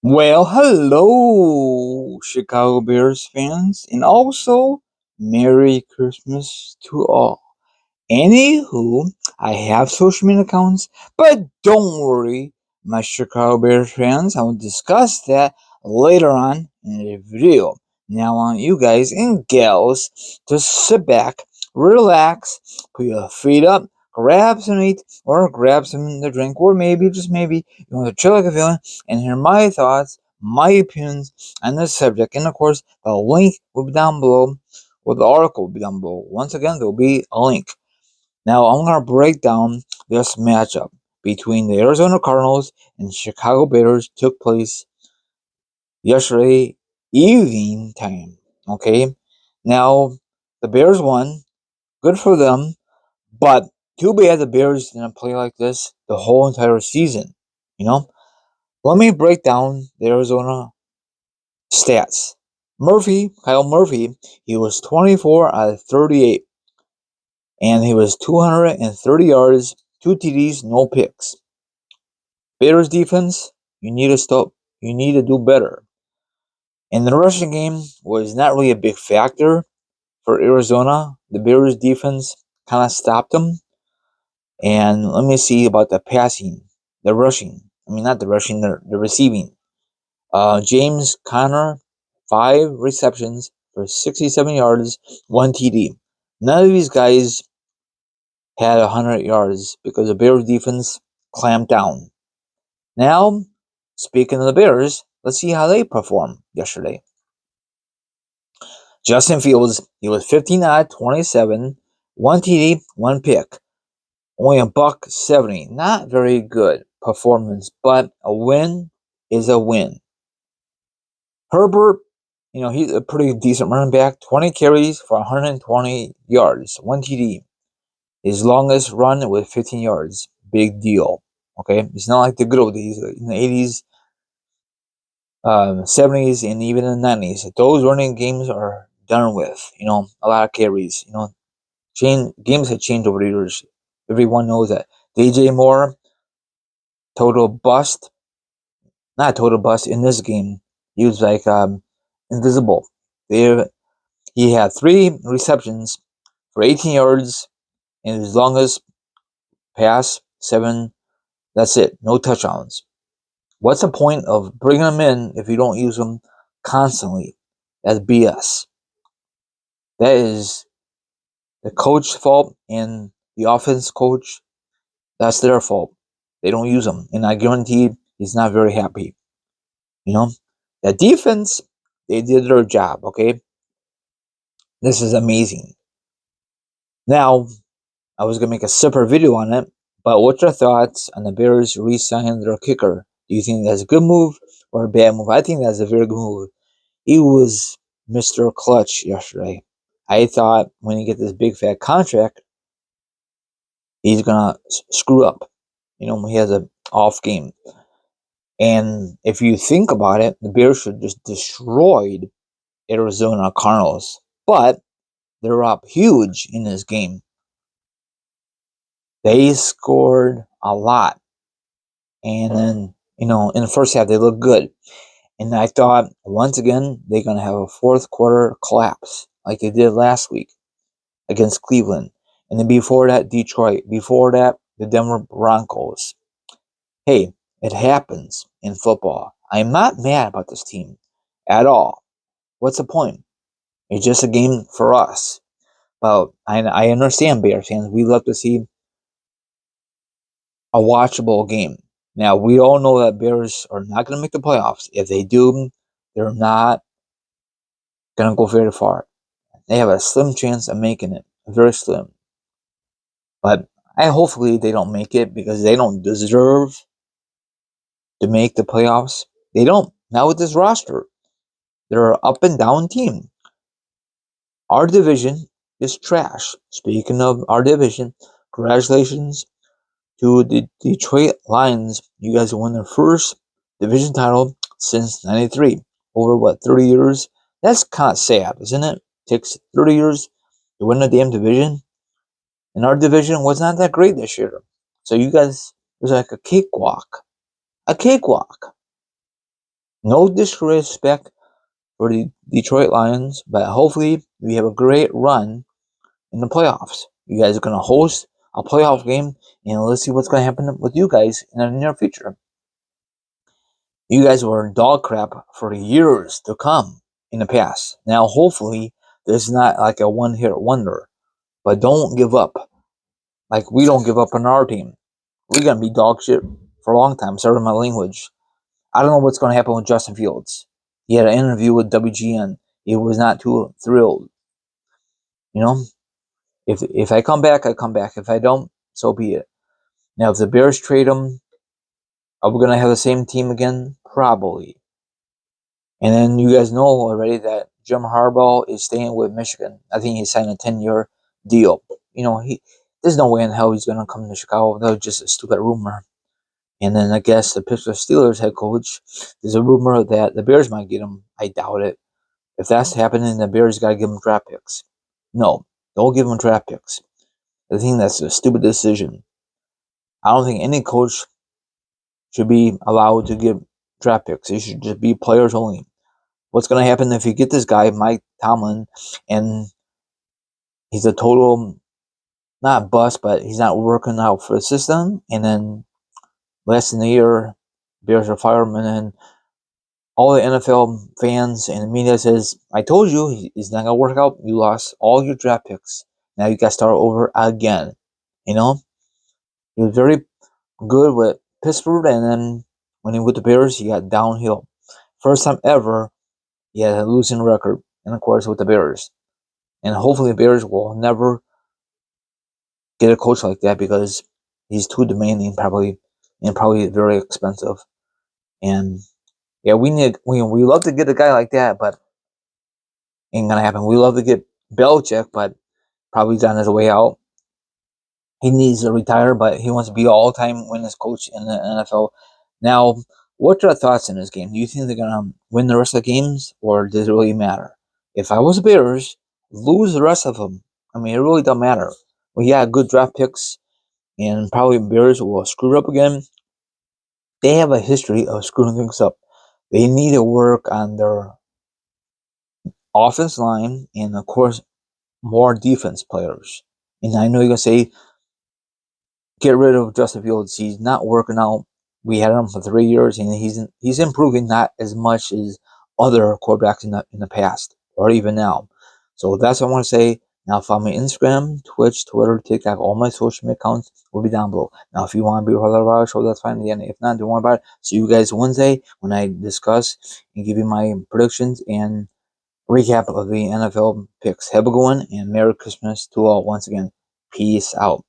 Well, hello, Chicago Bears fans, and also Merry Christmas to all. Anywho, I have social media accounts, but don't worry, my Chicago Bears fans. I will discuss that later on in the video. Now, I want you guys and gals to sit back, relax, put your feet up, grab some meat, or grab some to drink, or maybe, just maybe, you want to chill like a villain and hear my thoughts, my opinions on this subject. And of course, the link will be down below, or the article will be down below. Once again, there will be a link. Now I'm going to break down this matchup between the Arizona Cardinals and Chicago Bears took place yesterday evening time. Okay. Now the Bears won. Good for them. But too bad the Bears didn't play like this the whole entire season. You know? Let me break down the Arizona stats. Kyle Murphy, he was 24 out of 38. And he was 230 yards, 2 TDs, no picks. Bears defense, you need to stop. You need to do better. And the rushing game was not really a big factor for Arizona. The Bears defense kind of stopped them. And let me see about the passing, the rushing. I mean, not the rushing, the receiving. James Conner, 5 receptions for 67 yards, 1 TD. None of these guys had 100 yards because the Bears defense clamped down. Now, speaking of the Bears, let's see how they performed yesterday. Justin Fields, he was 15 out of 27, 1 TD, 1 pick, only a buck 70. Not very good performance, but a win is a win. Herbert, he's a pretty decent running back, 20 carries for 120 yards, 1 TD. His longest run with 15 yards. Big deal. Okay, it's not like the good old days in the 80s, 70s, and even in the 90s. Those running games are done with. A lot of carries. Games have changed over the years. Everyone knows that. DJ Moore, total bust. Not total bust in this game. He was like invisible. There, he had 3 receptions for 18 yards, and his longest pass 7. That's it. No touchdowns. What's the point of bringing them in if you don't use them constantly? That's BS. That is the coach's fault and the offense coach. That's their fault. They don't use them, and I guarantee he's not very happy. The defense, they did their job. Okay, this is amazing. Now, I was gonna make a separate video on it, but what's your thoughts on the Bears re-signing their kicker? Do you think that's a good move or a bad move? I think that's a very good move. He was Mr. Clutch yesterday. I thought when he get this big fat contract, he's gonna screw up. When he has an off game. And if you think about it, the Bears should just destroyed Arizona Cardinals, but they're up huge in this game. They scored a lot, and then in the first half they looked good. And I thought once again they're gonna have a fourth quarter collapse like they did last week against Cleveland. And then before that, Detroit. Before that, the Denver Broncos. Hey, it happens in football. I'm not mad about this team at all. What's the point? It's just a game for us. But I understand, Bears fans. We love to see a watchable game. Now, we all know that Bears are not going to make the playoffs. If they do, they're not going to go very far. They have a slim chance of making it. Very slim. But hopefully they don't make it because they don't deserve to make the playoffs. They don't. Not with this roster. They're an up and down team. Our division is trash. Speaking of our division, congratulations to the Detroit Lions. You guys won their first division title since '93. Over 30 years? That's kind of sad, isn't it? Takes 30 years to win a damn division. And our division was not that great this year. So you guys, it was like a cakewalk. A cakewalk. No disrespect for the Detroit Lions, but hopefully we have a great run in the playoffs. You guys are going to host a playoff game, and let's see what's going to happen with you guys in the near future. You guys were dog crap for years to come in the past. Now, hopefully, this is not like a one-hit wonder, but don't give up. Like, we don't give up on our team. We're going to be dog shit for a long time. Sorry my language. I don't know what's going to happen with Justin Fields. He had an interview with WGN. He was not too thrilled. You know, if I come back, I come back. If I don't, so be it. Now, if the Bears trade him, are we going to have the same team again? Probably. And then you guys know already that Jim Harbaugh is staying with Michigan. I think he signed a 10-year deal. There's no way in hell he's going to come to Chicago. That was just a stupid rumor. And then I guess the Pittsburgh Steelers head coach, there's a rumor that the Bears might get him. I doubt it. If that's happening, the Bears got to give him draft picks. No, don't give him draft picks. I think that's a stupid decision. I don't think any coach should be allowed to give draft picks. It should just be players only. What's going to happen if you get this guy, Mike Tomlin, and he's a total, not bust, but he's not working out for the system, and then less than a year, Bears are fire him, and then all the NFL fans and the media says, I told you, he's not going to work out. You lost all your draft picks. Now you got to start over again. You know? He was very good with Pittsburgh, and then when he went to Bears, he got downhill. First time ever, he had a losing record, and of course with the Bears. And hopefully the Bears will never get a coach like that because he's too demanding, probably, and probably very expensive. And yeah, we love to get a guy like that, but ain't gonna happen. We love to get Belichick, but probably he's on his way out. He needs to retire, but he wants to be all-time winners coach in the NFL. Now, what's your thoughts in this game? Do you think they're gonna win the rest of the games, or does it really matter? If I was the Bears, lose the rest of them. I mean, it really don't matter. We got good draft picks, and probably Bears will screw up again. They have a history of screwing things up. They need to work on their offense line and, of course, more defense players. And I know you're going to say, get rid of Justin Fields. He's not working out. We had him for 3 years, and he's improving not as much as other quarterbacks in the past or even now. So that's what I want to say. Now follow me on Instagram, Twitch, Twitter, TikTok. All my social media accounts will be down below. Now if you want to be a part of our show, that's fine. Again, if not, don't worry about it. See you guys Wednesday when I discuss and give you my predictions and recap of the NFL picks. Have a good one and Merry Christmas to all once again. Peace out.